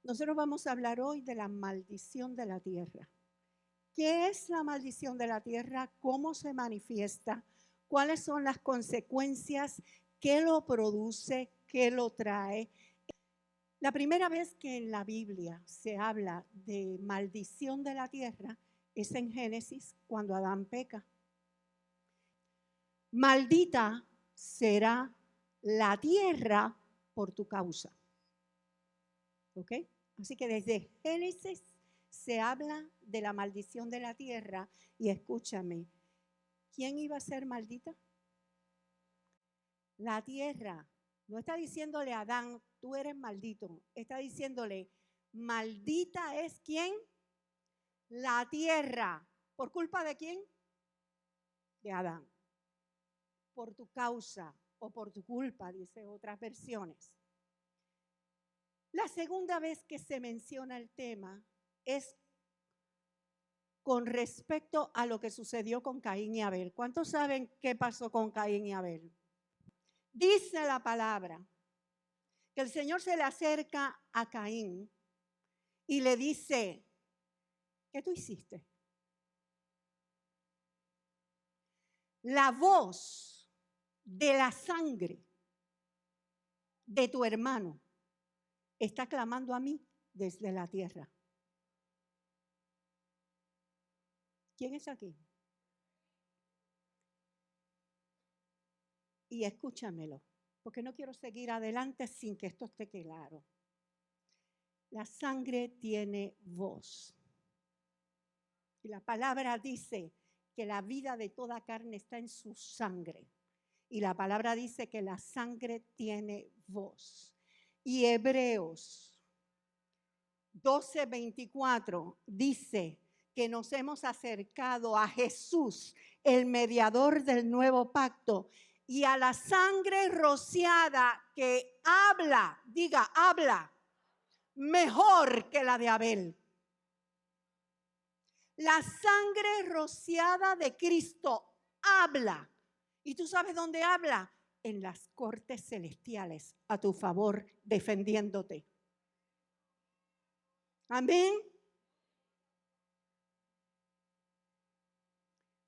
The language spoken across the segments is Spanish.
Nosotros vamos a hablar hoy de la maldición de la tierra. ¿Qué es la maldición de la tierra? ¿Cómo se manifiesta? ¿Cuáles son las consecuencias? ¿Qué lo produce? ¿Qué lo trae? La primera vez que en la Biblia se habla de maldición de la tierra es en Génesis, cuando Adán peca. Maldita será la tierra por tu causa. ¿Ok? Así que desde Génesis se habla de la maldición de la tierra y escúchame, ¿quién iba a ser maldita? La tierra. No está diciéndole a Adán, tú eres maldito. Está diciéndole, maldita es ¿quién? La tierra. ¿Por culpa de quién? De Adán. Por tu causa o por tu culpa, dice otras versiones. La segunda vez que se menciona el tema es con respecto a lo que sucedió con Caín y Abel. ¿Cuántos saben qué pasó con Caín y Abel? Dice la palabra que el Señor se le acerca a Caín y le dice, ¿qué tú hiciste? La voz de la sangre de tu hermano está clamando a mí desde la tierra. ¿Quién es aquí? Y escúchamelo, porque no quiero seguir adelante sin que esto esté claro. La sangre tiene voz. Y la palabra dice que la vida de toda carne está en su sangre. Y la palabra dice que la sangre tiene voz. Y Hebreos 12:24 dice que nos hemos acercado a Jesús, el mediador del nuevo pacto, y a la sangre rociada que habla, diga, habla, mejor que la de Abel. La sangre rociada de Cristo habla. ¿Y tú sabes dónde habla? En las cortes celestiales, a tu favor, defendiéndote. Amén.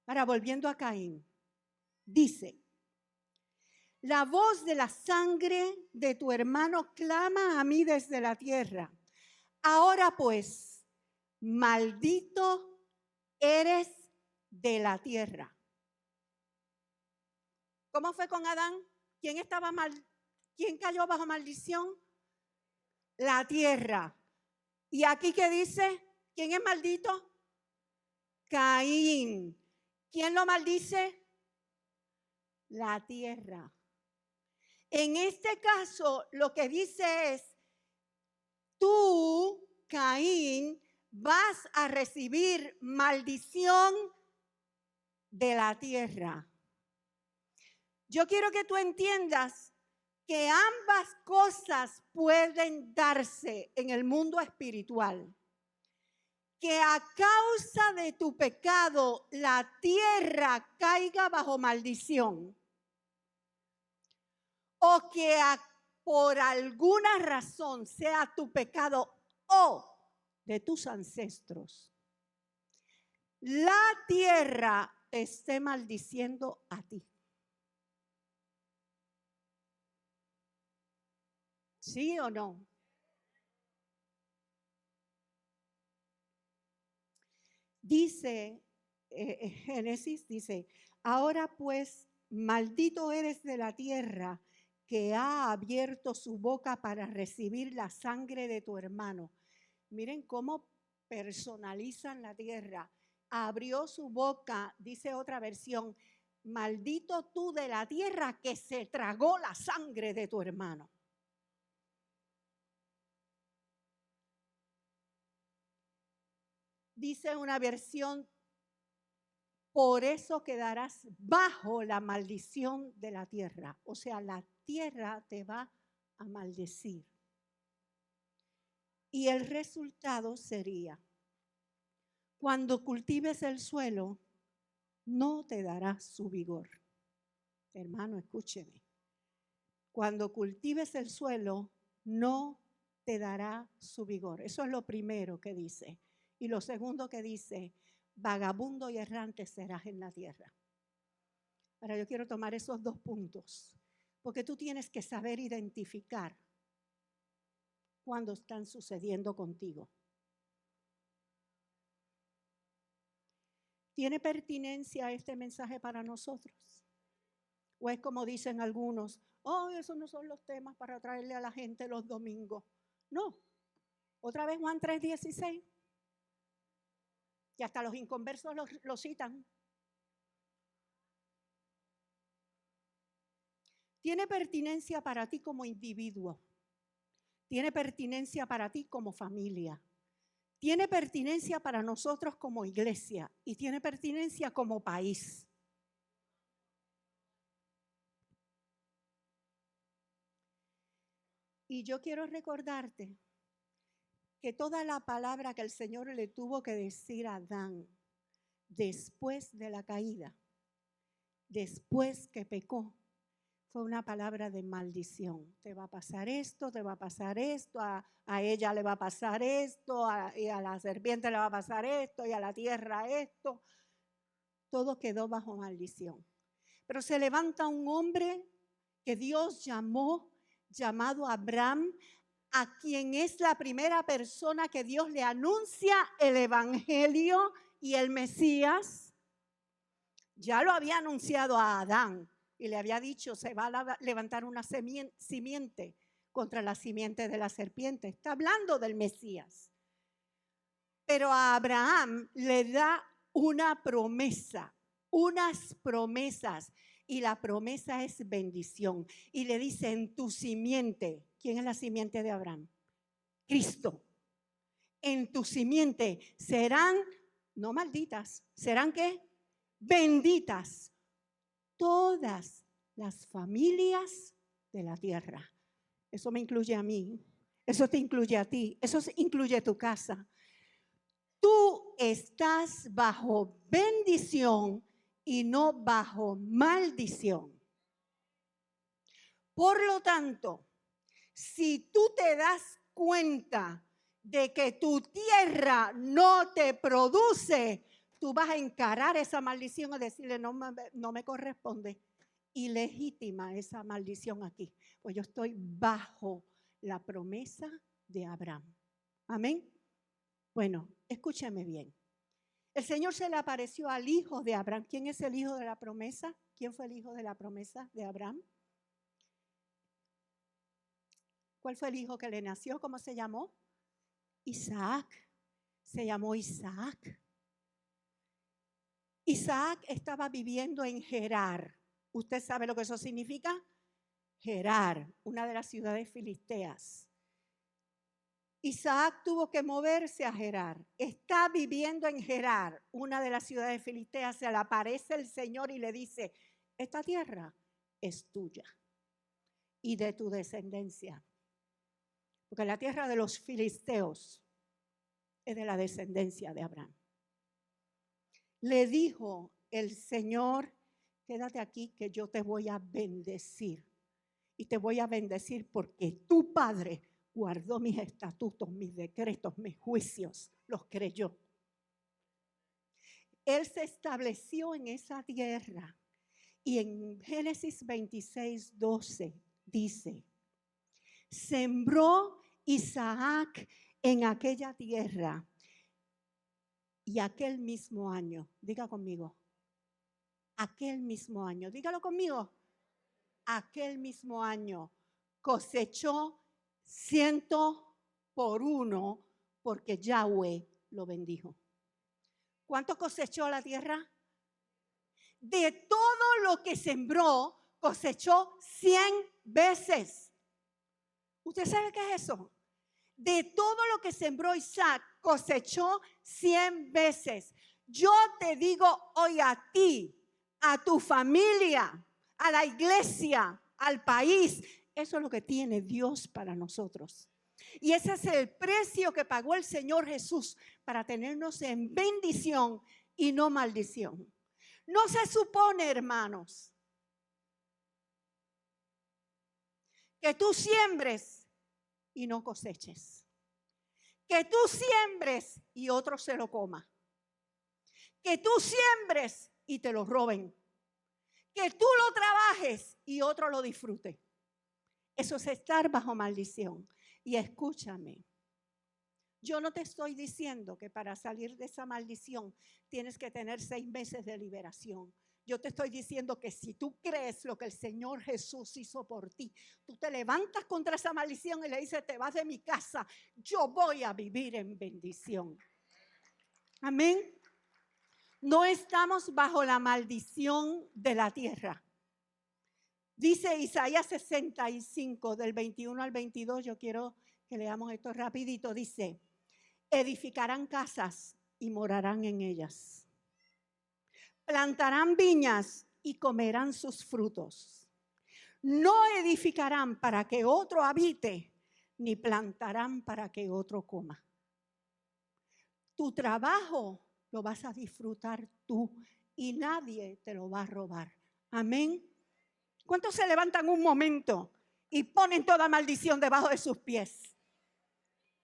Ahora, volviendo a Caín, dice, la voz de la sangre de tu hermano clama a mí desde la tierra. Ahora pues, maldito eres de la tierra. ¿Cómo fue con Adán? ¿Quién estaba mal? ¿Quién cayó bajo maldición? La tierra. ¿Y aquí qué dice? ¿Quién es maldito? Caín. ¿Quién lo maldice? La tierra. En este caso, lo que dice es, tú, Caín, vas a recibir maldición de la tierra. Yo quiero que tú entiendas que ambas cosas pueden darse en el mundo espiritual. Que a causa de tu pecado la tierra caiga bajo maldición. O que por alguna razón sea tu pecado o de tus ancestros, la tierra te esté maldiciendo a ti. ¿Sí o no? Dice, Génesis dice, ahora pues, maldito eres de la tierra que ha abierto su boca para recibir la sangre de tu hermano. Miren cómo personalizan la tierra. Abrió su boca, dice otra versión, maldito tú de la tierra que se tragó la sangre de tu hermano. Dice una versión, por eso quedarás bajo la maldición de la tierra. O sea, la tierra te va a maldecir. Y el resultado sería, cuando cultives el suelo, no te dará su vigor. Hermano, escúcheme. Cuando cultives el suelo, no te dará su vigor. Eso es lo primero que dice. Y lo segundo que dice, vagabundo y errante serás en la tierra. Ahora yo quiero tomar esos dos puntos, porque tú tienes que saber identificar cuando están sucediendo contigo. ¿Tiene pertinencia este mensaje para nosotros? ¿O es como dicen algunos, oh, esos no son los temas para traerle a la gente los domingos? No. Otra vez Juan 3:16. Y hasta los inconversos lo citan. Tiene pertinencia para ti como individuo. Tiene pertinencia para ti como familia. Tiene pertinencia para nosotros como iglesia. Y tiene pertinencia como país. Y yo quiero recordarte que toda la palabra que el Señor le tuvo que decir a Adán después de la caída, después que pecó, fue una palabra de maldición. Te va a pasar esto, te va a pasar esto, a ella le va a pasar esto, y a la serpiente le va a pasar esto, y a la tierra esto. Todo quedó bajo maldición. Pero se levanta un hombre que Dios llamado Abraham, a quien es la primera persona que Dios le anuncia el evangelio y el Mesías. Ya lo había anunciado a Adán y le había dicho, se va a levantar una simiente contra la simiente de la serpiente. Está hablando del Mesías. Pero a Abraham le da una promesa, unas promesas. Y la promesa es bendición. Y le dice, en tu simiente. ¿Quién es la simiente de Abraham? Cristo. En tu simiente serán, no malditas, ¿serán qué? Benditas todas las familias de la tierra. Eso me incluye a mí. Eso te incluye a ti. Eso incluye a tu casa. Tú estás bajo bendición y no bajo maldición. Por lo tanto, si tú te das cuenta de que tu tierra no te produce, tú vas a encarar esa maldición y decirle, no me corresponde. Ilegítima esa maldición aquí, pues yo estoy bajo la promesa de Abraham. Amén. Bueno, escúchame bien. El Señor se le apareció al hijo de Abraham. ¿Quién es el hijo de la promesa? ¿Quién fue el hijo de la promesa de Abraham? ¿Cuál fue el hijo que le nació? ¿Cómo se llamó? Isaac. Se llamó Isaac. Isaac estaba viviendo en Gerar. ¿Usted sabe lo que eso significa? Gerar, una de las ciudades filisteas. Isaac tuvo que moverse a Gerar. Está viviendo en Gerar, una de las ciudades filisteas. Se le aparece el Señor y le dice, esta tierra es tuya y de tu descendencia. Porque la tierra de los filisteos es de la descendencia de Abraham. Le dijo el Señor, quédate aquí que yo te voy a bendecir. Y te voy a bendecir porque tu padre guardó mis estatutos, mis decretos, mis juicios, los creyó. Él se estableció en esa tierra. Y en Génesis 26:12 dice, sembró Isaac en aquella tierra y aquel mismo año, diga conmigo, aquel mismo año, dígalo conmigo, aquel mismo año cosechó 100 por 1 porque Yahweh lo bendijo. ¿Cuánto cosechó la tierra? De todo lo que sembró, cosechó 100 veces. ¿Usted sabe qué es eso? De todo lo que sembró Isaac, cosechó 100 veces. Yo te digo hoy a ti, a tu familia, a la iglesia, al país, eso es lo que tiene Dios para nosotros. Y ese es el precio que pagó el Señor Jesús para tenernos en bendición y no maldición. No se supone, hermanos, que tú siembres y no coseches. Que tú siembres y otro se lo coma. Que tú siembres y te lo roben. Que tú lo trabajes y otro lo disfrute. Eso es estar bajo maldición. Y escúchame, yo no te estoy diciendo que para salir de esa maldición tienes que tener 6 meses de liberación. Yo te estoy diciendo que si tú crees lo que el Señor Jesús hizo por ti, tú te levantas contra esa maldición y le dices, te vas de mi casa, yo voy a vivir en bendición. Amén. No estamos bajo la maldición de la tierra. Dice Isaías 65, del 21 al 22, yo quiero que leamos esto rapidito. Dice, edificarán casas y morarán en ellas. Plantarán viñas y comerán sus frutos. No edificarán para que otro habite, ni plantarán para que otro coma. Tu trabajo lo vas a disfrutar tú y nadie te lo va a robar. Amén. ¿Cuántos se levantan un momento y ponen toda maldición debajo de sus pies?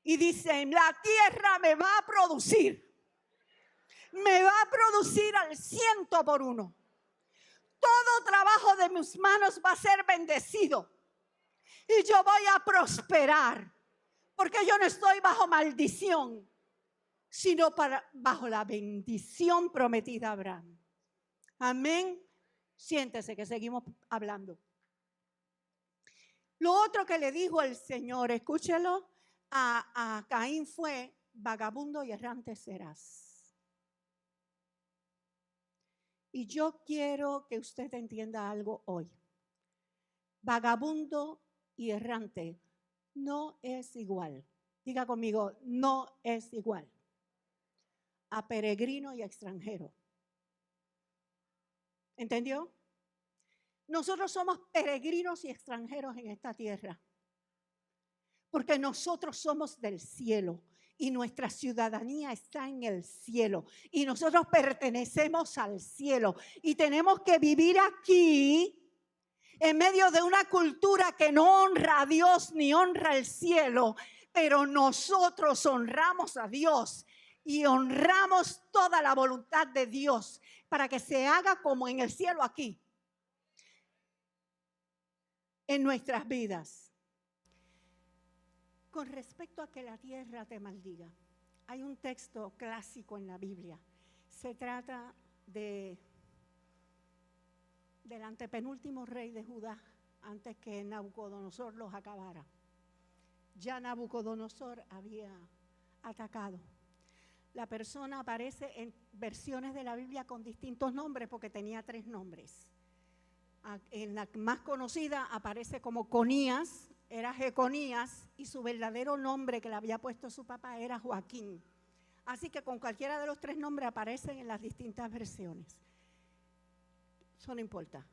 Y dicen, la tierra me va a producir. Me va a producir al 100%. Todo trabajo de mis manos va a ser bendecido. Y yo voy a prosperar. Porque yo no estoy bajo maldición, sino bajo la bendición prometida a Abraham. Amén. Siéntese que seguimos hablando. Lo otro que le dijo el Señor, escúchelo, a Caín fue, vagabundo y errante serás. Y yo quiero que usted entienda algo hoy. Vagabundo y errante no es igual. Diga conmigo, no es igual a peregrino y extranjero. ¿Entendió? Nosotros somos peregrinos y extranjeros en esta tierra. Porque nosotros somos del cielo y nuestra ciudadanía está en el cielo. Y nosotros pertenecemos al cielo. Y tenemos que vivir aquí en medio de una cultura que no honra a Dios ni honra el cielo. Pero nosotros honramos a Dios y honramos toda la voluntad de Dios para que se haga como en el cielo aquí, en nuestras vidas. Con respecto a que la tierra te maldiga, hay un texto clásico en la Biblia. Se trata del antepenúltimo rey de Judá, antes que Nabucodonosor los acabara. Ya Nabucodonosor había atacado. La persona aparece en versiones de la Biblia con distintos nombres porque tenía 3 nombres. En la más conocida aparece como Conías, era Jeconías, y su verdadero nombre que le había puesto su papá era Joaquín. Así que con cualquiera de los 3 nombres aparecen en las distintas versiones. Eso no importa,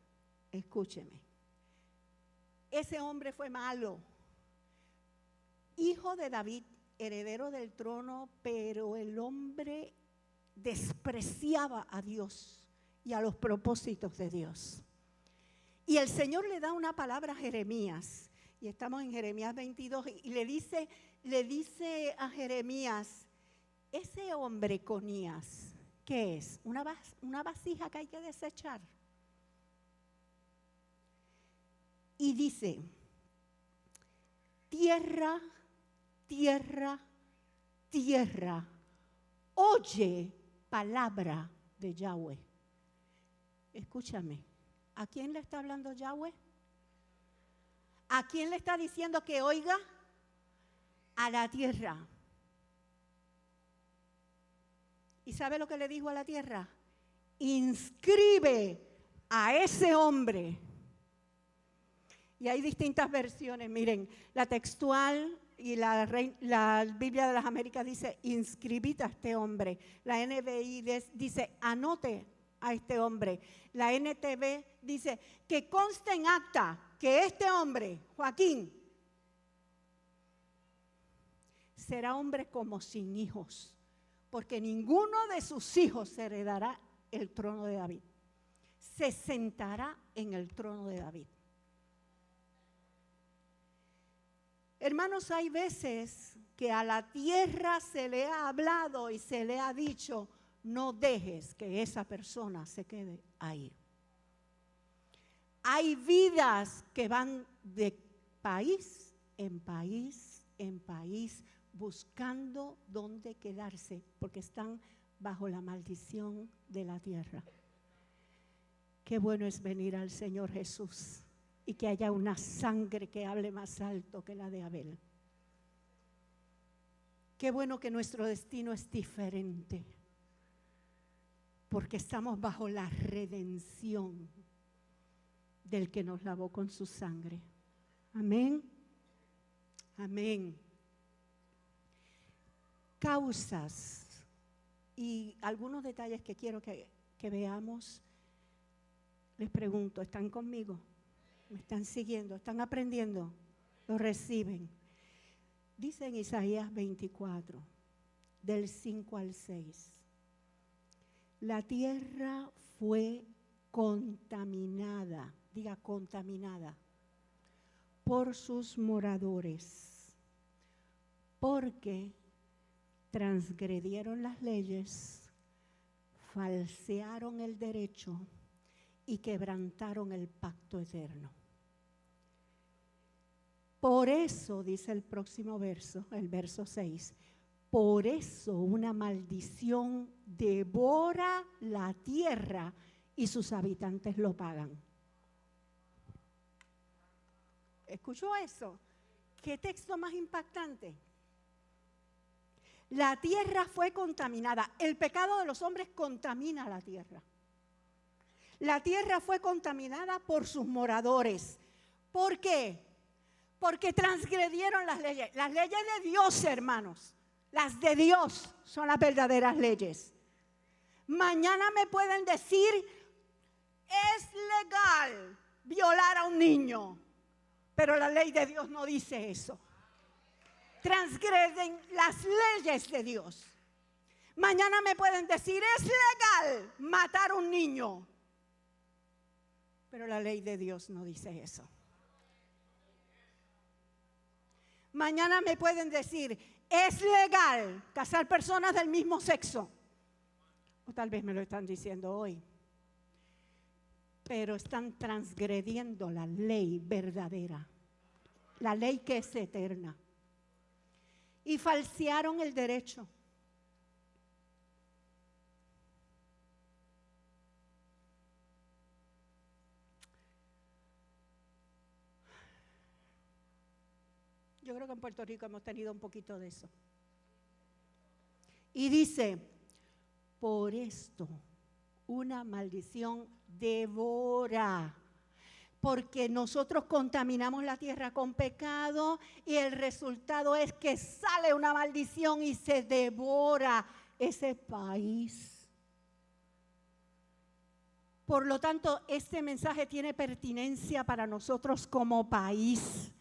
escúcheme. Ese hombre fue malo, hijo de David, heredero del trono, pero el hombre despreciaba a Dios y a los propósitos de Dios. Y el Señor le da una palabra a Jeremías, y estamos en Jeremías 22, y le dice a Jeremías, ese hombre Conías, ¿qué es? ¿Una vasija que hay que desechar? Y dice, tierra, tierra, tierra, oye palabra de Yahweh. Escúchame, ¿a quién le está hablando Yahweh? ¿A quién le está diciendo que oiga? A la tierra. ¿Y sabe lo que le dijo a la tierra? Inscribe a ese hombre. Y hay distintas versiones. Miren, la textual y la Biblia de las Américas dice, inscribid a este hombre. La NBI dice, anote a este hombre. La NTV dice, que conste en acta que este hombre, Joaquín, será hombre como sin hijos, porque ninguno de sus hijos heredará el trono de David. Se sentará en el trono de David. Hermanos, hay veces que a la tierra se le ha hablado y se le ha dicho, no dejes que esa persona se quede ahí. Hay vidas que van de país en país en país buscando dónde quedarse porque están bajo la maldición de la tierra. Qué bueno es venir al Señor Jesús y que haya una sangre que hable más alto que la de Abel. Qué bueno que nuestro destino es diferente porque estamos bajo la redención del que nos lavó con su sangre. Amén. Amén. Causas y algunos detalles que quiero que veamos. Les pregunto, ¿están conmigo? ¿Me están siguiendo? ¿Están aprendiendo? ¿Lo reciben? Dice en Isaías 24, del 5 al 6. La tierra fue contaminada, diga contaminada, por sus moradores, porque transgredieron las leyes, falsearon el derecho y quebrantaron el pacto eterno. Por eso, dice el próximo verso, el verso 6, por eso una maldición devora la tierra y sus habitantes lo pagan. ¿Escuchó eso? ¿Qué texto más impactante? La tierra fue contaminada. El pecado de los hombres contamina la tierra. La tierra fue contaminada por sus moradores. ¿Por qué? Porque transgredieron las leyes. Las leyes de Dios, hermanos. Las de Dios son las verdaderas leyes. Mañana me pueden decir, es legal violar a un niño, pero la ley de Dios no dice eso. Transgreden las leyes de Dios. Mañana me pueden decir, es legal matar a un niño, pero la ley de Dios no dice eso. Mañana me pueden decir, es legal casar personas del mismo sexo. O tal vez me lo están diciendo hoy. Pero están transgrediendo la ley verdadera, la ley que es eterna. Y falsearon el derecho. Yo creo que en Puerto Rico hemos tenido un poquito de eso. Y dice, por esto una maldición devora. Porque nosotros contaminamos la tierra con pecado y el resultado es que sale una maldición y se devora ese país. Por lo tanto, este mensaje tiene pertinencia para nosotros como país.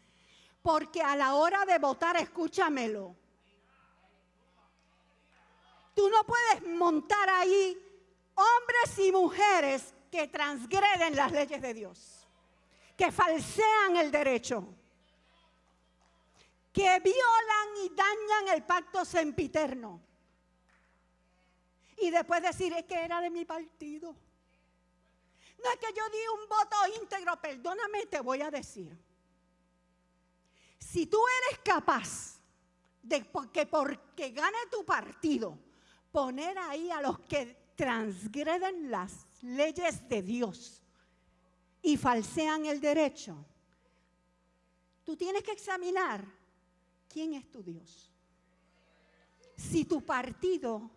Porque a la hora de votar, escúchamelo, tú no puedes montar ahí hombres y mujeres que transgreden las leyes de Dios, que falsean el derecho, que violan y dañan el pacto sempiterno. Y después decir, es que era de mi partido. No es que yo di un voto íntegro, perdóname, te voy a decir. Si tú eres capaz de que porque gane tu partido, poner ahí a los que transgreden las leyes de Dios y falsean el derecho, tú tienes que examinar quién es tu Dios. Si tu partido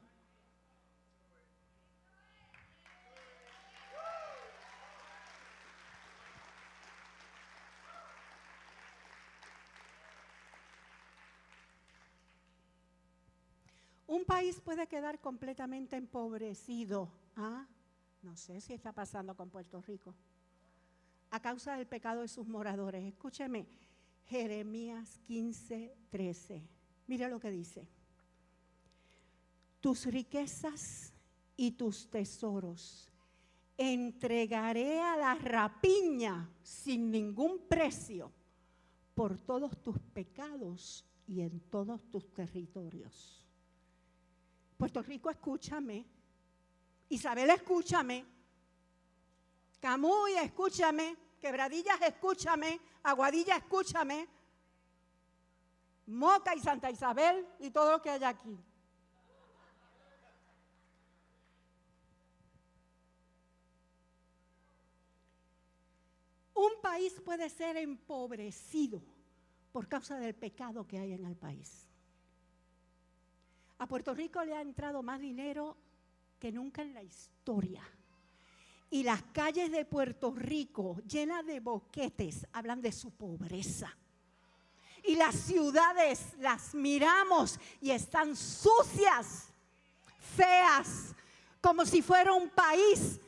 un país puede quedar completamente empobrecido. No sé si está pasando con Puerto Rico. A causa del pecado de sus moradores. Escúcheme, Jeremías 15:13. Mira lo que dice. Tus riquezas y tus tesoros entregaré a la rapiña sin ningún precio, por todos tus pecados y en todos tus territorios. Puerto Rico, escúchame. Isabel, escúchame. Camuy, escúchame. Quebradillas, escúchame. Aguadilla, escúchame. Moca y Santa Isabel y todo lo que hay aquí. Un país puede ser empobrecido por causa del pecado que hay en el país. A Puerto Rico le ha entrado más dinero que nunca en la historia. Y las calles de Puerto Rico, llenas de boquetes, hablan de su pobreza. Y las ciudades las miramos y están sucias, feas, como si fuera un país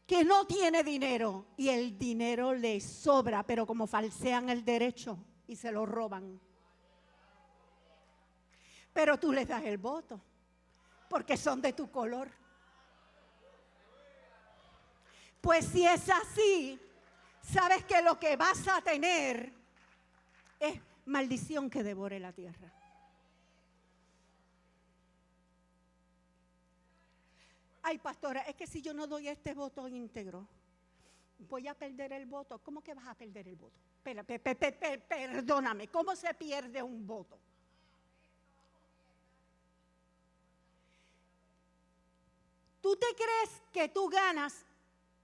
que no tiene dinero. Y el dinero le sobra, pero como falsean el derecho y se lo roban. Pero tú les das el voto, porque son de tu color. Pues si es así, sabes que lo que vas a tener es maldición que devore la tierra. Ay, pastora, es que si yo no doy este voto íntegro, voy a perder el voto. ¿Cómo que vas a perder el voto? Perdóname, ¿cómo se pierde un voto? ¿Tú te crees que tú ganas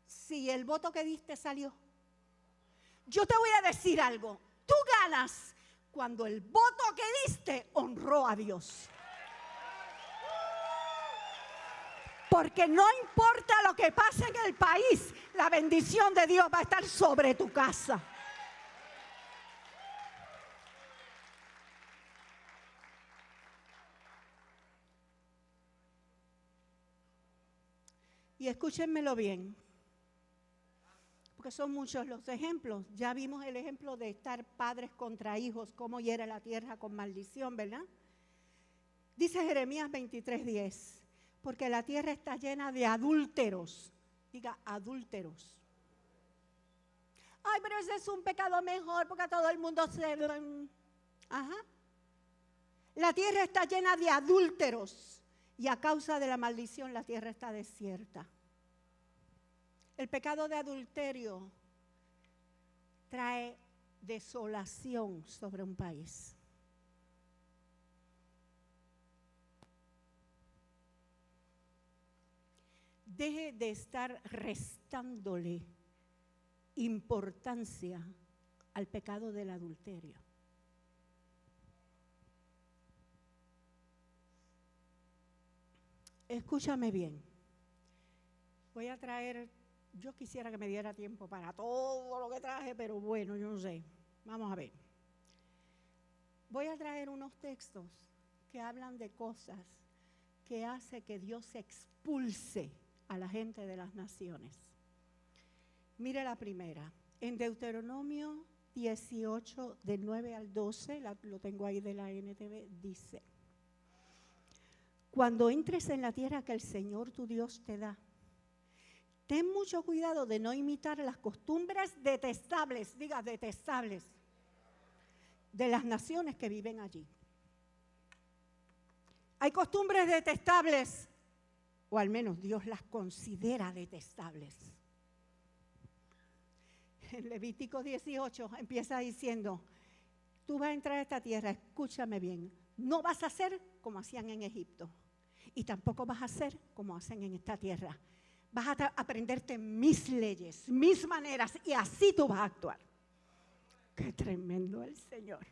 si el voto que diste salió? Yo te voy a decir algo. Tú ganas cuando el voto que diste honró a Dios. Porque no importa lo que pase en el país, la bendición de Dios va a estar sobre tu casa. Y escúchenmelo bien, porque son muchos los ejemplos. Ya vimos el ejemplo de estar padres contra hijos, cómo hiere la tierra con maldición, ¿verdad? Dice Jeremías 23:10, porque la tierra está llena de adúlteros. Diga, adúlteros. Ay, pero ese es un pecado mejor porque todo el mundo se... Ajá. La tierra está llena de adúlteros y a causa de la maldición la tierra está desierta. El pecado de adulterio trae desolación sobre un país. Deje de estar restándole importancia al pecado del adulterio. Escúchame bien. Voy a traer, yo quisiera que me diera tiempo para todo lo que traje, pero bueno, yo no sé. Vamos a ver. Voy a traer unos textos que hablan de cosas que hace que Dios expulse a la gente de las naciones. Mire la primera. En Deuteronomio 18, del 9 al 12, lo tengo ahí de la NTV, dice: cuando entres en la tierra que el Señor tu Dios te da, ten mucho cuidado de no imitar las costumbres detestables, diga detestables, de las naciones que viven allí. Hay costumbres detestables, o al menos Dios las considera detestables. En Levítico 18 empieza diciendo: tú vas a entrar a esta tierra, escúchame bien, no vas a hacer como hacían en Egipto y tampoco vas a hacer como hacen en esta tierra. Vas a aprenderte mis leyes, mis maneras, y así tú vas a actuar. ¡Qué tremendo el Señor!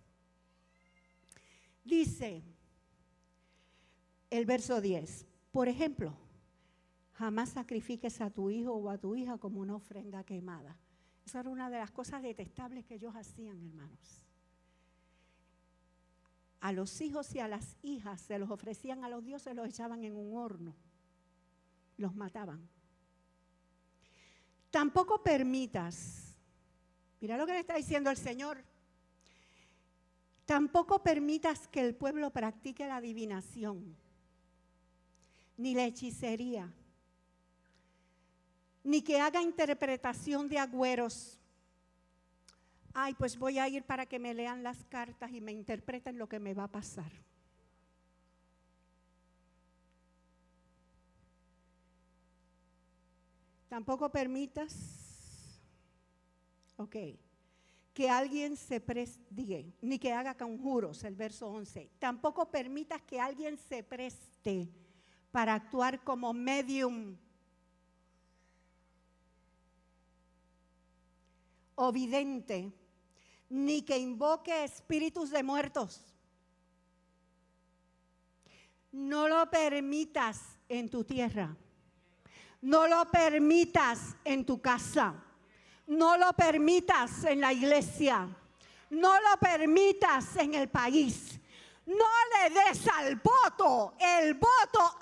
Dice el verso 10, por ejemplo, jamás sacrifiques a tu hijo o a tu hija como una ofrenda quemada. Esa era una de las cosas detestables que ellos hacían, hermanos. A los hijos y a las hijas se los ofrecían a los dioses, los echaban en un horno, los mataban. Tampoco permitas, mira lo que le está diciendo el Señor, tampoco permitas que el pueblo practique la adivinación, ni la hechicería, ni que haga interpretación de agüeros. Ay, pues voy a ir para que me lean las cartas y me interpreten lo que me va a pasar. Tampoco permitas, que alguien se preste, ni que haga conjuros, el verso 11. Tampoco permitas que alguien se preste para actuar como medium o vidente, ni que invoque espíritus de muertos. No lo permitas en tu tierra. No lo permitas en tu casa. No lo permitas en la iglesia. No lo permitas en el país. No le des el voto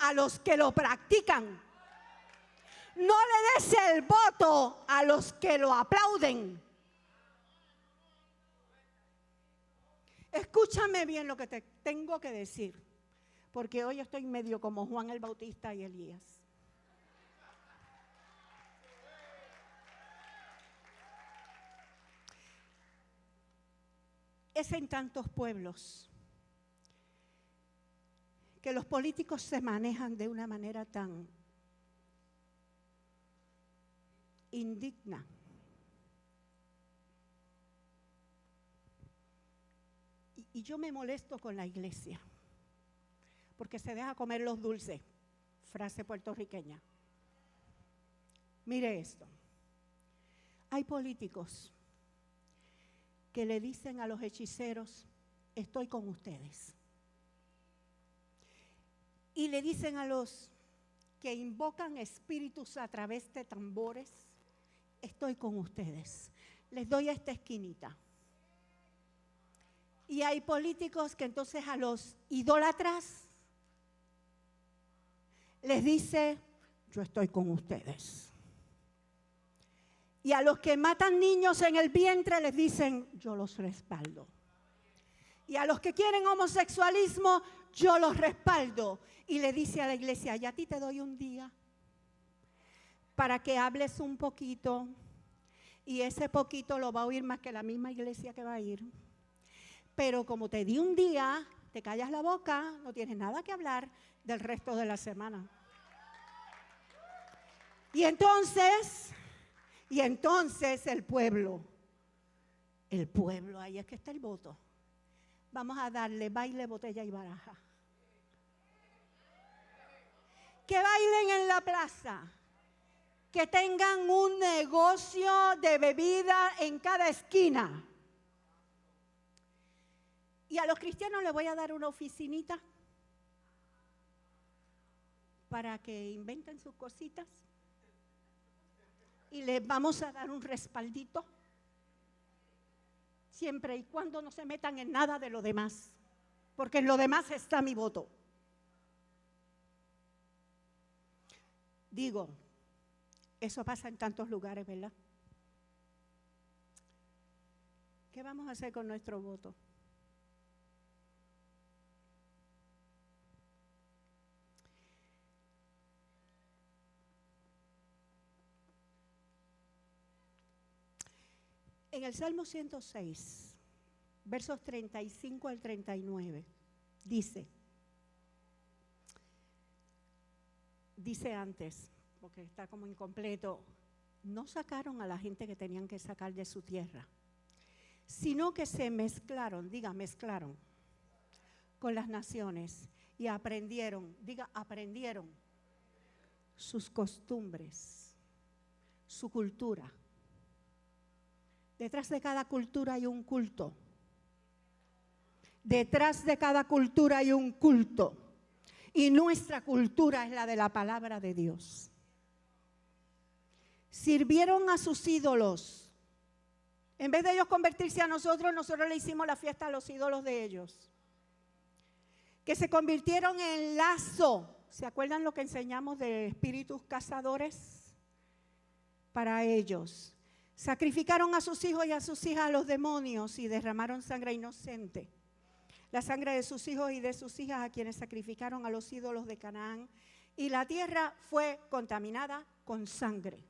a los que lo practican. No le des el voto a los que lo aplauden. Escúchame bien lo que te tengo que decir, porque hoy estoy medio como Juan el Bautista y Elías. Es en tantos pueblos que los políticos se manejan de una manera tan indigna. Y yo me molesto con la iglesia, porque se deja comer los dulces, frase puertorriqueña. Mire esto, hay políticos que le dicen a los hechiceros, estoy con ustedes. Y le dicen a los que invocan espíritus a través de tambores, estoy con ustedes. Les doy esta esquinita. Y hay políticos que entonces a los idólatras les dice, yo estoy con ustedes. Y a los que matan niños en el vientre les dicen, yo los respaldo. Y a los que quieren homosexualismo, yo los respaldo. Y le dice a la iglesia, y a ti te doy un día para que hables un poquito. Y ese poquito lo va a oír más que la misma iglesia que va a ir. Pero como te di un día, te callas la boca, no tienes nada que hablar del resto de la semana. Y entonces el pueblo, ahí es que está el voto. Vamos a darle baile, botella y baraja. Que bailen en la plaza, que tengan un negocio de bebida en cada esquina. Y a los cristianos les voy a dar una oficinita para que inventen sus cositas. Y les vamos a dar un respaldito, siempre y cuando no se metan en nada de lo demás, porque en lo demás está mi voto. Digo, eso pasa en tantos lugares, ¿verdad? ¿Qué vamos a hacer con nuestro voto? En el Salmo 106, versos 35 al 39, dice antes, porque está como incompleto, no sacaron a la gente que tenían que sacar de su tierra, sino que se mezclaron, mezclaron con las naciones y aprendieron sus costumbres, su cultura. Detrás de cada cultura hay un culto. Detrás de cada cultura hay un culto. Y nuestra cultura es la de la palabra de Dios. Sirvieron a sus ídolos. En vez de ellos convertirse a nosotros le hicimos la fiesta a los ídolos de ellos. Que se convirtieron en lazo. ¿Se acuerdan lo que enseñamos de espíritus cazadores? Para ellos. Sacrificaron a sus hijos y a sus hijas a los demonios y derramaron sangre inocente. La sangre de sus hijos y de sus hijas a quienes sacrificaron a los ídolos de Canaán. Y la tierra fue contaminada con sangre.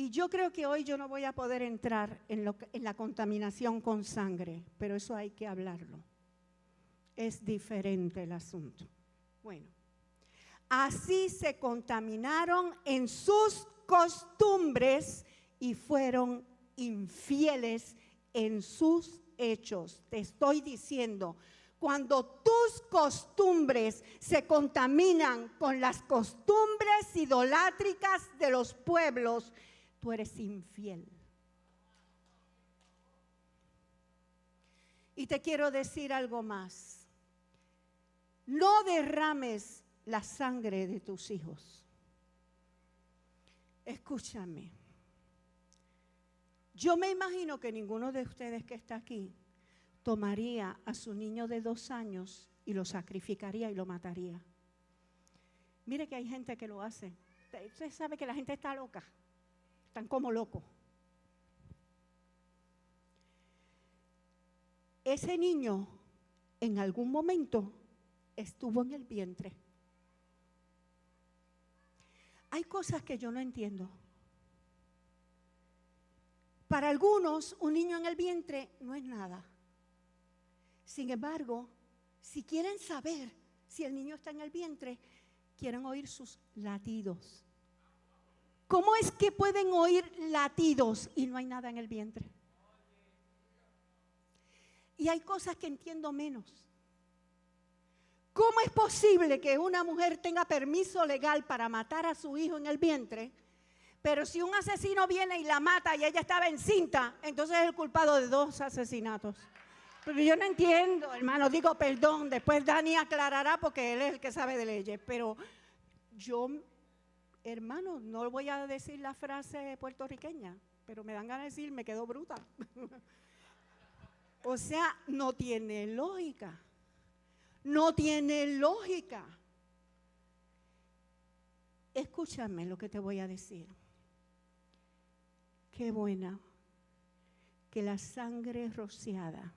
Y yo creo que hoy yo no voy a poder entrar en la contaminación con sangre, pero eso hay que hablarlo. Es diferente el asunto. Bueno, así se contaminaron en sus costumbres y fueron infieles en sus hechos. Te estoy diciendo, cuando tus costumbres se contaminan con las costumbres idolátricas de los pueblos, tú eres infiel. Y te quiero decir algo más. No derrames la sangre de tus hijos. Escúchame. Yo me imagino que ninguno de ustedes que está aquí tomaría a su niño de 2 años y lo sacrificaría y lo mataría. Mire que hay gente que lo hace. Usted sabe que la gente está loca. Están como locos. Ese niño en algún momento estuvo en el vientre. Hay cosas que yo no entiendo. Para algunos, un niño en el vientre no es nada. Sin embargo, si quieren saber si el niño está en el vientre, quieren oír sus latidos. ¿Cómo es que pueden oír latidos y no hay nada en el vientre? Y hay cosas que entiendo menos. ¿Cómo es posible que una mujer tenga permiso legal para matar a su hijo en el vientre, pero si un asesino viene y la mata y ella estaba encinta, entonces es el culpado de 2 asesinatos? Pero yo no entiendo, hermano, digo perdón, después Dani aclarará porque él es el que sabe de leyes, pero yo, hermano, no voy a decir la frase puertorriqueña, pero me dan ganas de decir, me quedó bruta. O sea, no tiene lógica. No tiene lógica. Escúchame lo que te voy a decir. Qué buena que la sangre rociada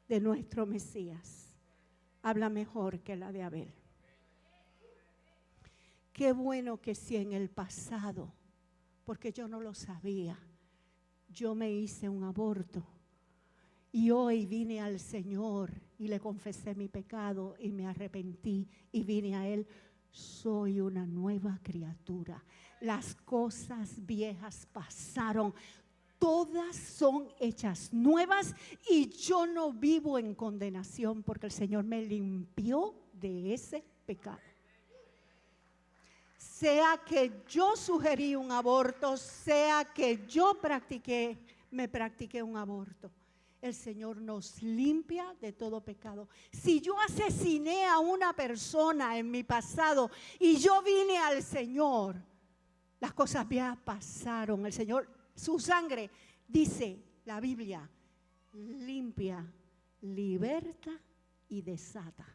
de nuestro Mesías habla mejor que la de Abel. Qué bueno que si en el pasado, porque yo no lo sabía, yo me hice un aborto y hoy vine al Señor y le confesé mi pecado y me arrepentí y vine a Él, soy una nueva criatura. Las cosas viejas pasaron, todas son hechas nuevas y yo no vivo en condenación porque el Señor me limpió de ese pecado. Sea que yo sugerí un aborto, sea que yo me practiqué un aborto, el Señor nos limpia de todo pecado. Si yo asesiné a una persona en mi pasado y yo vine al Señor, las cosas viejas pasaron. El Señor, su sangre, dice la Biblia, limpia, liberta y desata.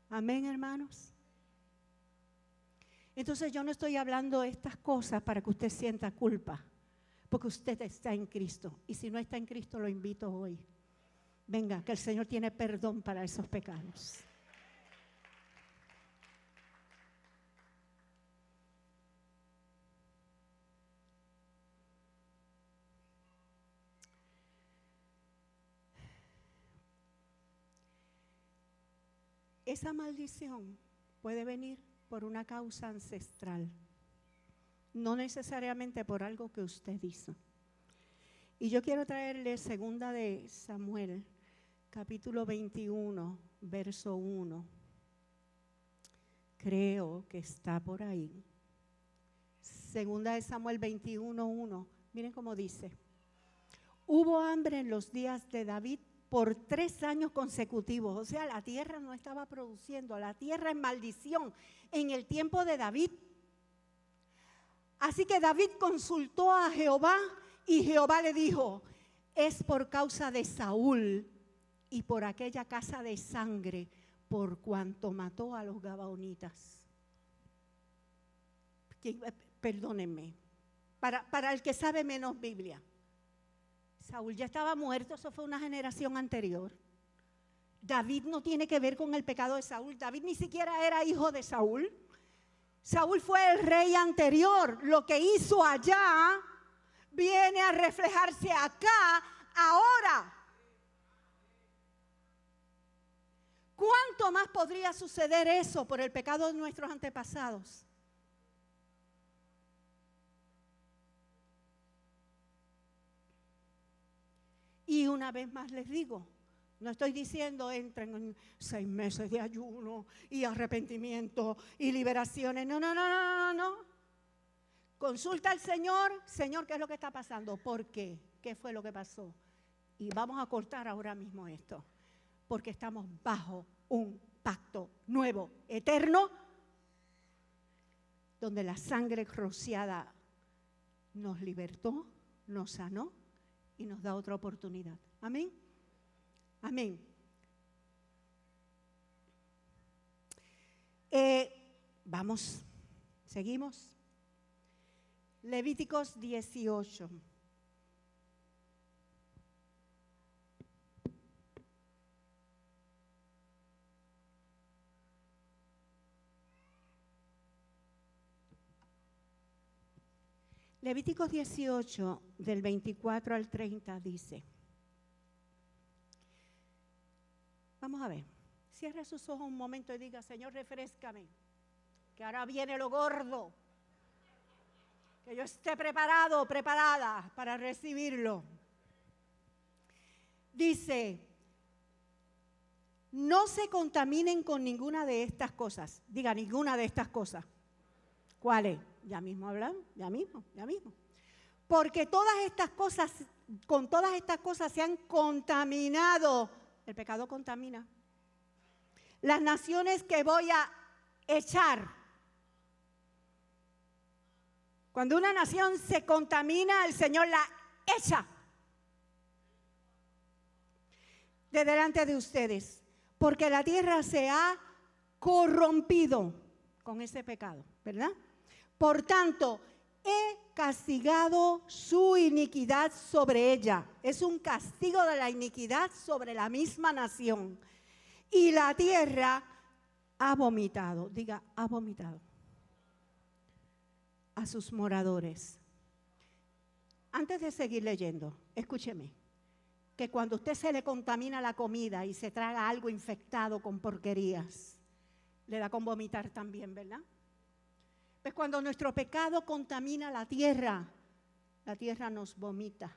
Amén, hermanos. Entonces yo no estoy hablando estas cosas para que usted sienta culpa, porque usted está en Cristo. Y si no está en Cristo, lo invito hoy. Venga, que el Señor tiene perdón para esos pecados. Esa maldición puede venir por una causa ancestral, no necesariamente por algo que usted hizo. Y yo quiero traerle 2 de Samuel, capítulo 21, verso 1. Creo que está por ahí. 2 de Samuel 21, 1. Miren cómo dice. Hubo hambre en los días de David por 3 años consecutivos. O sea, la tierra no estaba produciendo, la tierra en maldición en el tiempo de David. Así que David consultó a Jehová y Jehová le dijo, es por causa de Saúl y por aquella casa de sangre por cuanto mató a los gabaonitas. Perdónenme, para el que sabe menos Biblia. Saúl ya estaba muerto, eso fue una generación anterior. David no tiene que ver con el pecado de Saúl. David ni siquiera era hijo de Saúl. Saúl fue el rey anterior. Lo que hizo allá viene a reflejarse acá, ahora. ¿Cuánto más podría suceder eso por el pecado de nuestros antepasados? Y una vez más les digo, no estoy diciendo entren en 6 meses de ayuno y arrepentimiento y liberaciones. No, no, no, no, no, no. Consulta al Señor, Señor, ¿qué es lo que está pasando? ¿Por qué? ¿Qué fue lo que pasó? Y vamos a cortar ahora mismo esto, porque estamos bajo un pacto nuevo, eterno, donde la sangre rociada nos libertó, nos sanó y nos da otra oportunidad. Amén. Amén. Vamos, seguimos. Levíticos 18. Levíticos 18, del 24 al 30 dice, vamos a ver, cierre sus ojos un momento y diga, Señor, refréscame, que ahora viene lo gordo, que yo esté preparado, preparada para recibirlo. Dice, no se contaminen con ninguna de estas cosas, diga ninguna de estas cosas. ¿Cuáles? Ya mismo hablamos, ya mismo. Porque todas estas cosas, con todas estas cosas se han contaminado. El pecado contamina. Las naciones que voy a echar. Cuando una nación se contamina, el Señor la echa de delante de ustedes. Porque la tierra se ha corrompido con ese pecado, ¿verdad? Por tanto, he castigado su iniquidad sobre ella. Es un castigo de la iniquidad sobre la misma nación. Y la tierra ha vomitado, diga, ha vomitado a sus moradores. Antes de seguir leyendo, escúcheme, que cuando a usted se le contamina la comida y se traga algo infectado con porquerías, le da con vomitar también, ¿verdad? Pues cuando nuestro pecado contamina la tierra nos vomita.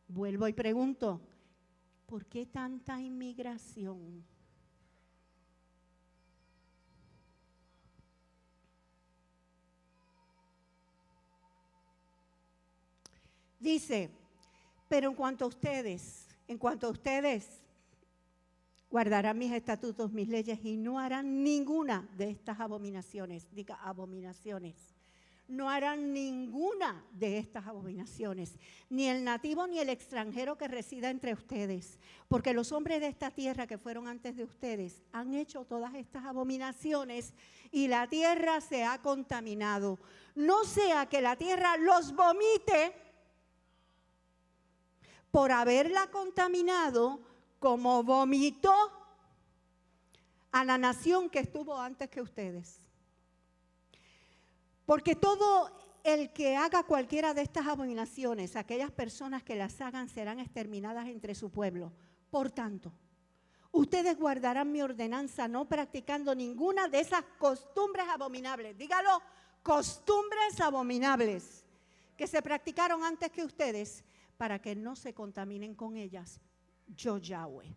Vuelvo y pregunto, ¿por qué tanta inmigración? Dice, pero en cuanto a ustedes guardarán mis estatutos, mis leyes y no harán ninguna de estas abominaciones. Diga abominaciones. No harán ninguna de estas abominaciones, ni el nativo ni el extranjero que resida entre ustedes, porque los hombres de esta tierra que fueron antes de ustedes han hecho todas estas abominaciones y la tierra se ha contaminado. No sea que la tierra los vomite por haberla contaminado, como vomitó a la nación que estuvo antes que ustedes. Porque todo el que haga cualquiera de estas abominaciones, aquellas personas que las hagan serán exterminadas entre su pueblo. Por tanto, ustedes guardarán mi ordenanza no practicando ninguna de esas costumbres abominables. Dígalo, costumbres abominables que se practicaron antes que ustedes, para que no se contaminen con ellas. Yo Yahweh.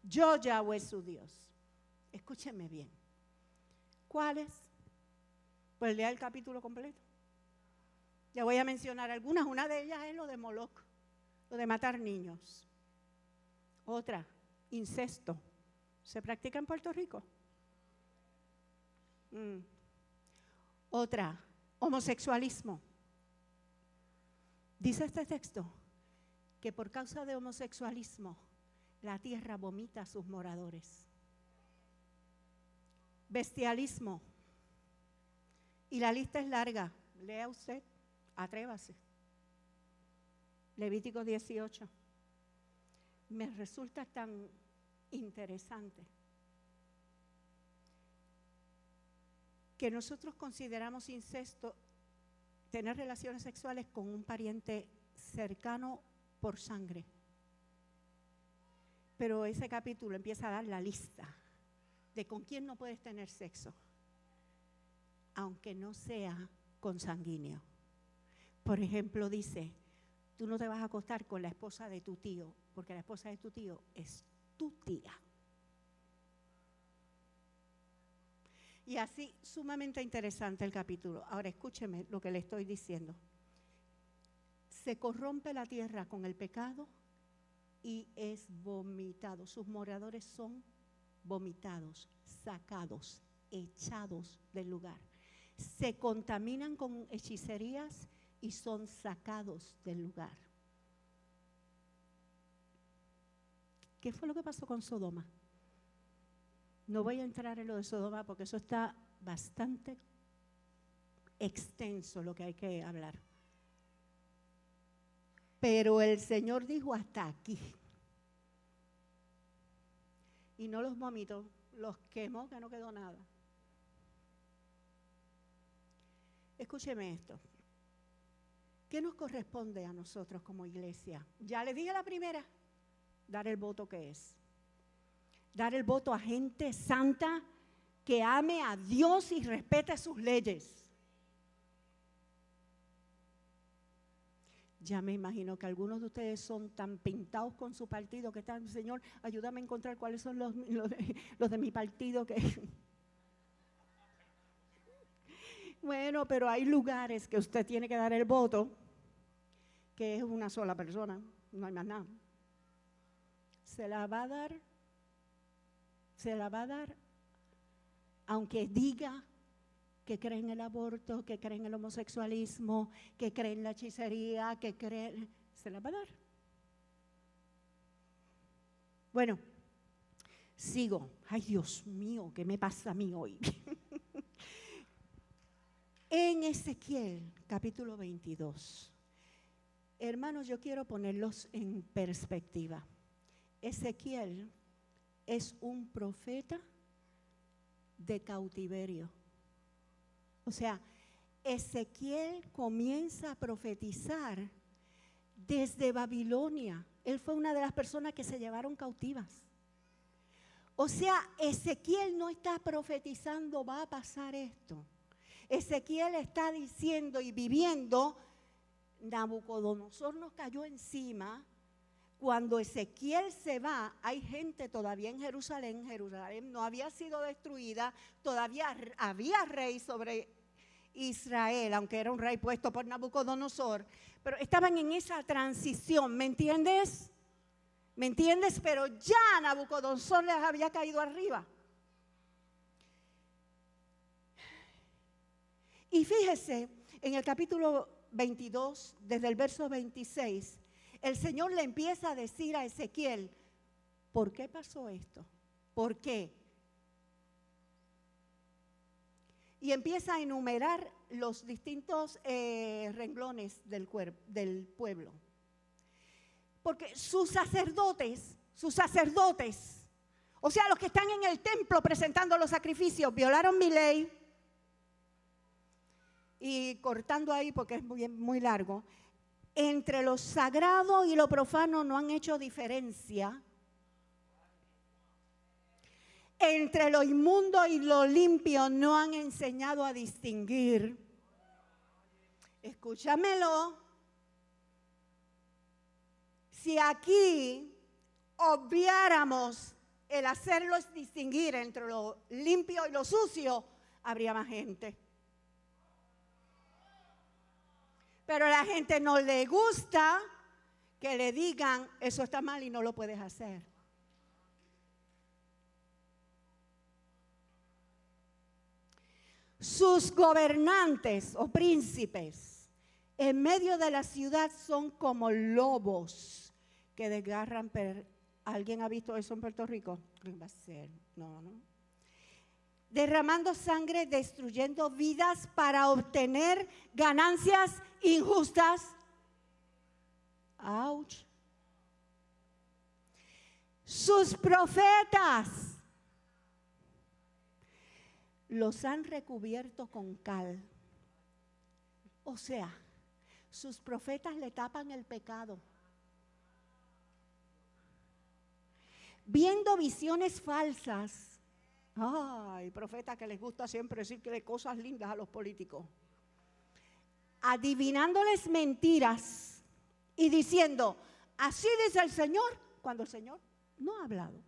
Yo Yahweh su Dios. Escúchenme bien. ¿Cuáles? Pues lea el capítulo completo. Ya voy a mencionar algunas. Una de ellas es lo de Moloc, lo de matar niños. Otra, incesto. ¿Se practica en Puerto Rico? Otra, homosexualismo. Dice este texto que por causa de homosexualismo la tierra vomita a sus moradores. Bestialismo. Y la lista es larga. Lea usted, atrévase. Levítico 18. Me resulta tan interesante que nosotros consideramos incesto tener relaciones sexuales con un pariente cercano por sangre. Pero ese capítulo empieza a dar la lista de con quién no puedes tener sexo, aunque no sea consanguíneo. Por ejemplo, dice, tú no te vas a acostar con la esposa de tu tío, porque la esposa de tu tío es tu tía. Y así, sumamente interesante el capítulo. Ahora escúcheme lo que le estoy diciendo. Se corrompe la tierra con el pecado y es vomitado. Sus moradores son vomitados, sacados, echados del lugar. Se contaminan con hechicerías y son sacados del lugar. ¿Qué fue lo que pasó con Sodoma? No voy a entrar en lo de Sodoma porque eso está bastante extenso lo que hay que hablar. Pero el Señor dijo hasta aquí. Y no los vomitó, los quemó que no quedó nada. Escúcheme esto. ¿Qué nos corresponde a nosotros como iglesia? Ya les dije la primera, dar el voto que es. Dar el voto a gente santa que ame a Dios y respete sus leyes. Ya me imagino que algunos de ustedes son tan pintados con su partido que están, Señor, ayúdame a encontrar cuáles son los de mi partido que... Bueno, pero hay lugares que usted tiene que dar el voto, que es una sola persona, no hay más nada. Se la va a dar, aunque diga que cree en el aborto, que cree en el homosexualismo, que cree en la hechicería, que cree, se la va a dar. Bueno, sigo. Ay, Dios mío, ¿qué me pasa a mí hoy? En Ezequiel, capítulo 22. Hermanos, yo quiero ponerlos en perspectiva. Ezequiel es un profeta de cautiverio. O sea, Ezequiel comienza a profetizar desde Babilonia. Él fue una de las personas que se llevaron cautivas. O sea, Ezequiel no está profetizando va a pasar esto. Ezequiel está diciendo y viviendo, Nabucodonosor nos cayó encima. Cuando Ezequiel se va, hay gente todavía en Jerusalén. Jerusalén no había sido destruida, todavía había rey sobre Israel, aunque era un rey puesto por Nabucodonosor, pero estaban en esa transición, ¿me entiendes? ¿Me entiendes? Pero ya Nabucodonosor les había caído arriba. Y fíjese, en el capítulo 22, desde el verso 26, el Señor le empieza a decir a Ezequiel, ¿por qué pasó esto? ¿Por qué? Y empieza a enumerar los distintos renglones del pueblo. Porque sus sacerdotes, o sea, los que están en el templo presentando los sacrificios, violaron mi ley. Y cortando ahí porque es muy largo, entre lo sagrado y lo profano no han hecho diferencia. Entre lo inmundo y lo limpio no han enseñado a distinguir. Escúchamelo. Si aquí obviáramos el hacerlos distinguir entre lo limpio y lo sucio, habría más gente. Pero a la gente no le gusta que le digan, eso está mal y no lo puedes hacer. Sus gobernantes o príncipes en medio de la ciudad son como lobos que desgarran. ¿Alguien ha visto eso en Puerto Rico? Va a ser, no. Derramando sangre, destruyendo vidas para obtener ganancias injustas. ¡Auch! Sus profetas los han recubierto con cal. O sea, sus profetas le tapan el pecado. Viendo visiones falsas. Ay, profetas que les gusta siempre decir que de cosas lindas a los políticos. Adivinándoles mentiras y diciendo, así dice el Señor, cuando el Señor no ha hablado.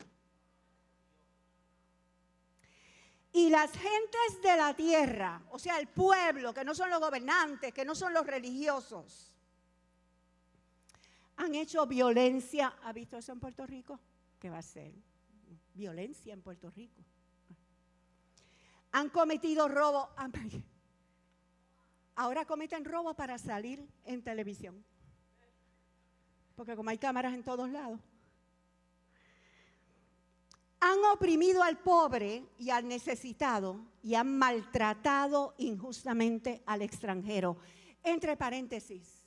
Y las gentes de la tierra, o sea, el pueblo, que no son los gobernantes, que no son los religiosos, han hecho violencia. ¿Ha visto eso en Puerto Rico? ¿Qué va a ser? Violencia en Puerto Rico. Han cometido robo. Ahora cometen robo para salir en televisión. Porque como hay cámaras en todos lados. Han oprimido al pobre y al necesitado y han maltratado injustamente al extranjero. Entre paréntesis,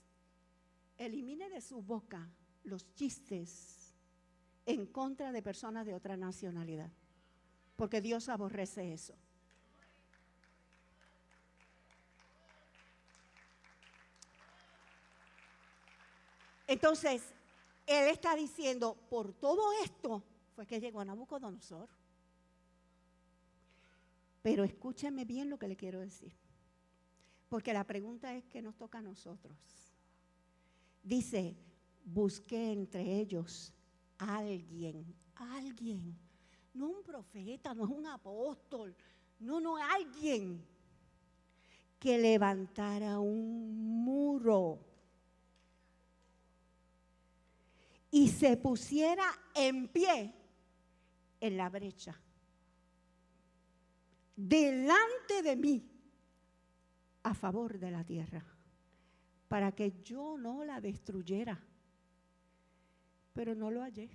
elimine de su boca los chistes en contra de personas de otra nacionalidad, porque Dios aborrece eso. Entonces, él está diciendo, por todo esto fue que llegó a Nabucodonosor. Pero escúcheme bien lo que le quiero decir, porque la pregunta es ¿qué nos toca a nosotros? Dice, busqué entre ellos alguien, no un profeta, no es un apóstol, no, alguien que levantara un muro y se pusiera en pie en la brecha delante de mí a favor de la tierra, para que yo no la destruyera. Pero no lo hallé.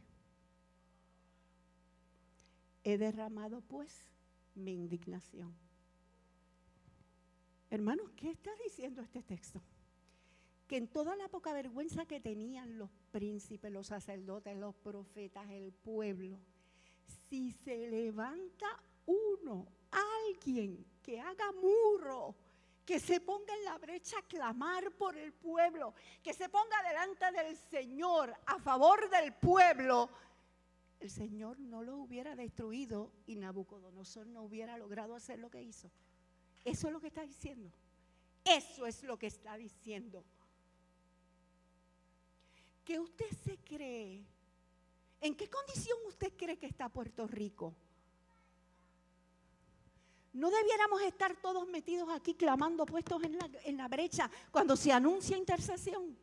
He derramado pues mi indignación. Hermanos, ¿qué está diciendo este texto? Que en toda la poca vergüenza que tenían los príncipes, los sacerdotes, los profetas, el pueblo, si se levanta alguien que haga muro, que se ponga en la brecha a clamar por el pueblo, que se ponga delante del Señor a favor del pueblo, el Señor no lo hubiera destruido y Nabucodonosor no hubiera logrado hacer lo que hizo. Eso es lo que está diciendo. Eso es lo que está diciendo. ¿Qué usted se cree? ¿En qué condición usted cree que está Puerto Rico? ¿No debiéramos estar todos metidos aquí clamando, puestos en la brecha cuando se anuncia intercesión?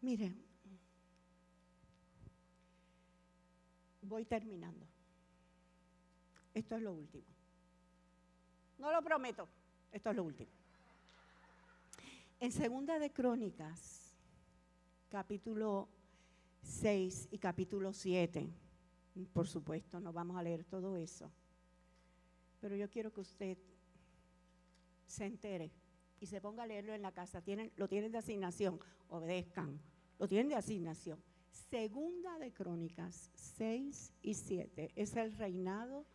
Mire, voy terminando. Esto es lo último. No lo prometo, esto es lo último. En Segunda de Crónicas, capítulo 6 y capítulo 7, por supuesto, no vamos a leer todo eso, pero yo quiero que usted se entere y se ponga a leerlo en la casa. Lo tienen de asignación, obedezcan, lo tienen de asignación. Segunda de Crónicas 6 y 7 es el reinado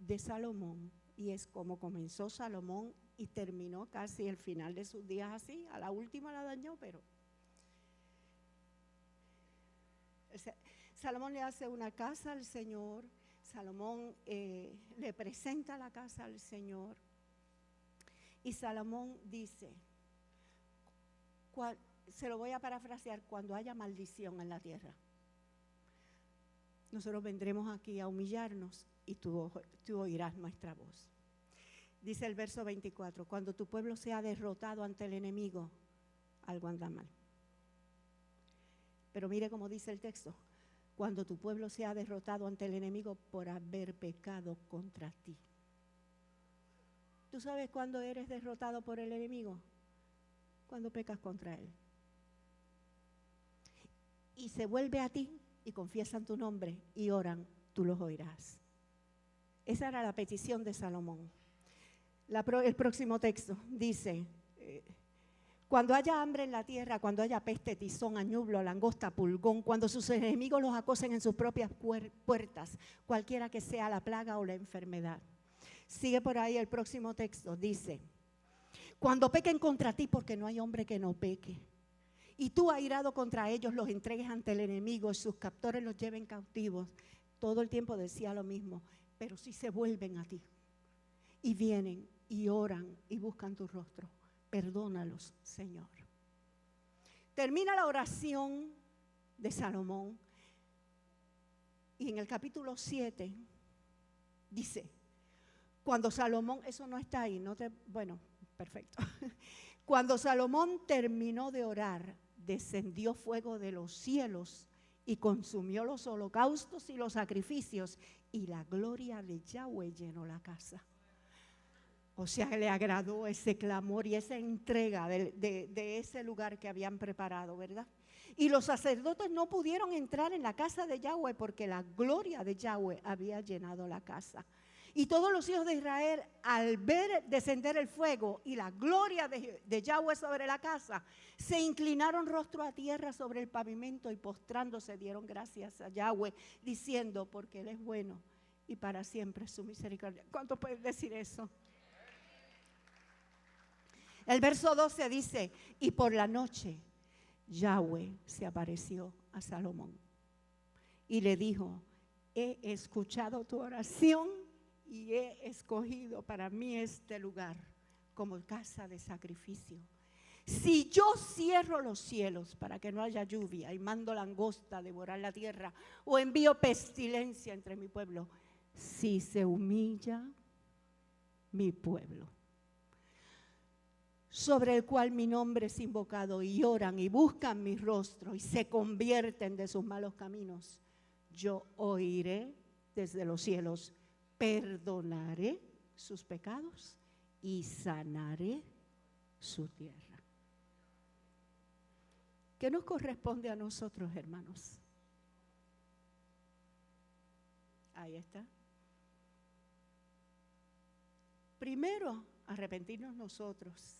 de Salomón y es como comenzó Salomón y terminó casi el final de sus días así. A la última la dañó, pero Salomón le hace una casa al Señor. Salomón le presenta la casa al Señor. Y Salomón dice, se lo voy a parafrasear, cuando haya maldición en la tierra, nosotros vendremos aquí a humillarnos y tú oirás nuestra voz. Dice el verso 24, cuando tu pueblo sea derrotado ante el enemigo, algo anda mal. Pero mire cómo dice el texto, cuando tu pueblo sea derrotado ante el enemigo por haber pecado contra ti. ¿Tú sabes cuándo eres derrotado por el enemigo? Cuando pecas contra él. Y se vuelve a ti y confiesan tu nombre y oran, tú los oirás. Esa era la petición de Salomón. El próximo texto dice, Cuando haya hambre en la tierra, cuando haya peste, tizón, añublo, langosta, pulgón, cuando sus enemigos los acosen en sus propias puertas, cualquiera que sea la plaga o la enfermedad. Sigue por ahí el próximo texto, dice, cuando pequen contra ti, porque no hay hombre que no peque, y tú airado contra ellos los entregues ante el enemigo, sus captores los lleven cautivos. Todo el tiempo decía lo mismo, pero si se vuelven a ti y vienen y oran y buscan tu rostro, perdónalos, Señor. Termina la oración de Salomón y en el capítulo 7 dice, cuando Salomón, eso no está ahí, bueno, perfecto. Cuando Salomón terminó de orar, descendió fuego de los cielos y consumió los holocaustos y los sacrificios, y la gloria de Yahweh llenó la casa. O sea, le agradó ese clamor y esa entrega de ese lugar que habían preparado, ¿verdad? Y los sacerdotes no pudieron entrar en la casa de Yahweh porque la gloria de Yahweh había llenado la casa. Y todos los hijos de Israel, al ver descender el fuego y la gloria de Yahweh sobre la casa, se inclinaron rostro a tierra sobre el pavimento y postrándose dieron gracias a Yahweh, diciendo, porque Él es bueno y para siempre su misericordia. ¿Cuántos pueden decir eso? El verso 12 dice, y por la noche Yahweh se apareció a Salomón y le dijo, he escuchado tu oración y he escogido para mí este lugar como casa de sacrificio. Si yo cierro los cielos para que no haya lluvia y mando langosta a devorar la tierra o envío pestilencia entre mi pueblo, si se humilla mi pueblo, sobre el cual mi nombre es invocado, y oran y buscan mi rostro y se convierten de sus malos caminos, yo oiré desde los cielos, perdonaré sus pecados y sanaré su tierra. ¿Qué nos corresponde a nosotros, hermanos? Ahí está. Primero, arrepentirnos nosotros.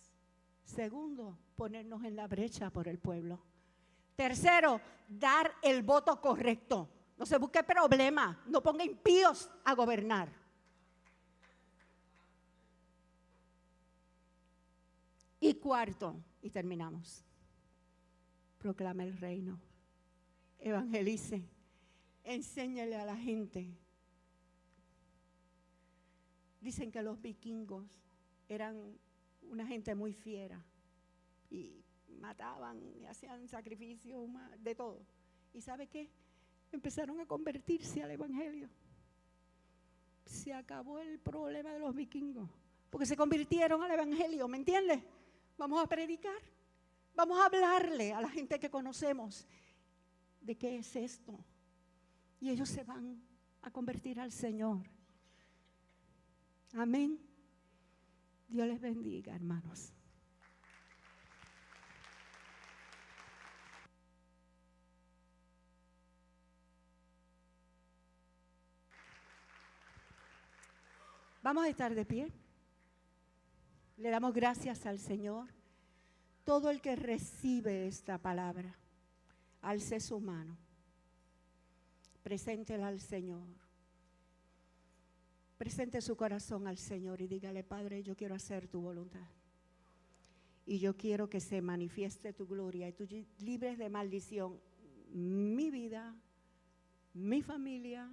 Segundo, ponernos en la brecha por el pueblo. Tercero, dar el voto correcto. No se busque problema, no ponga impíos a gobernar. Y cuarto, y terminamos, proclame el reino, evangelice, enséñale a la gente. Dicen que los vikingos eran una gente muy fiera y mataban y hacían sacrificios, de todo. ¿Y sabe qué? Empezaron a convertirse al evangelio. Se acabó el problema de los vikingos porque se convirtieron al evangelio, ¿me entiendes? Vamos a predicar, vamos a hablarle a la gente que conocemos de qué es esto y ellos se van a convertir al Señor. Amén. Dios les bendiga, hermanos. Vamos a estar de pie. Le damos gracias al Señor. Todo el que recibe esta palabra, alce su mano, preséntela al Señor. Presente su corazón al Señor y dígale, Padre, yo quiero hacer tu voluntad. Y yo quiero que se manifieste tu gloria y tú libres de maldición mi vida, mi familia,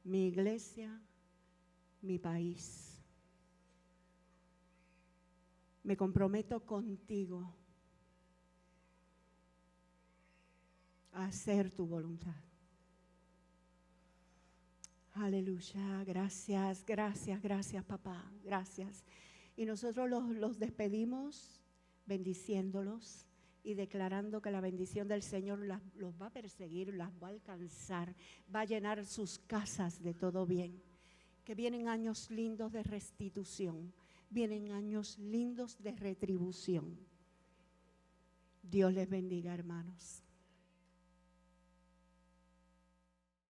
mi iglesia, mi país. Me comprometo contigo a hacer tu voluntad. Aleluya, gracias, gracias, gracias, papá, gracias. Y nosotros los despedimos bendiciéndolos y declarando que la bendición del Señor los va a perseguir, las va a alcanzar, va a llenar sus casas de todo bien. Que vienen años lindos de restitución, vienen años lindos de retribución. Dios les bendiga, hermanos.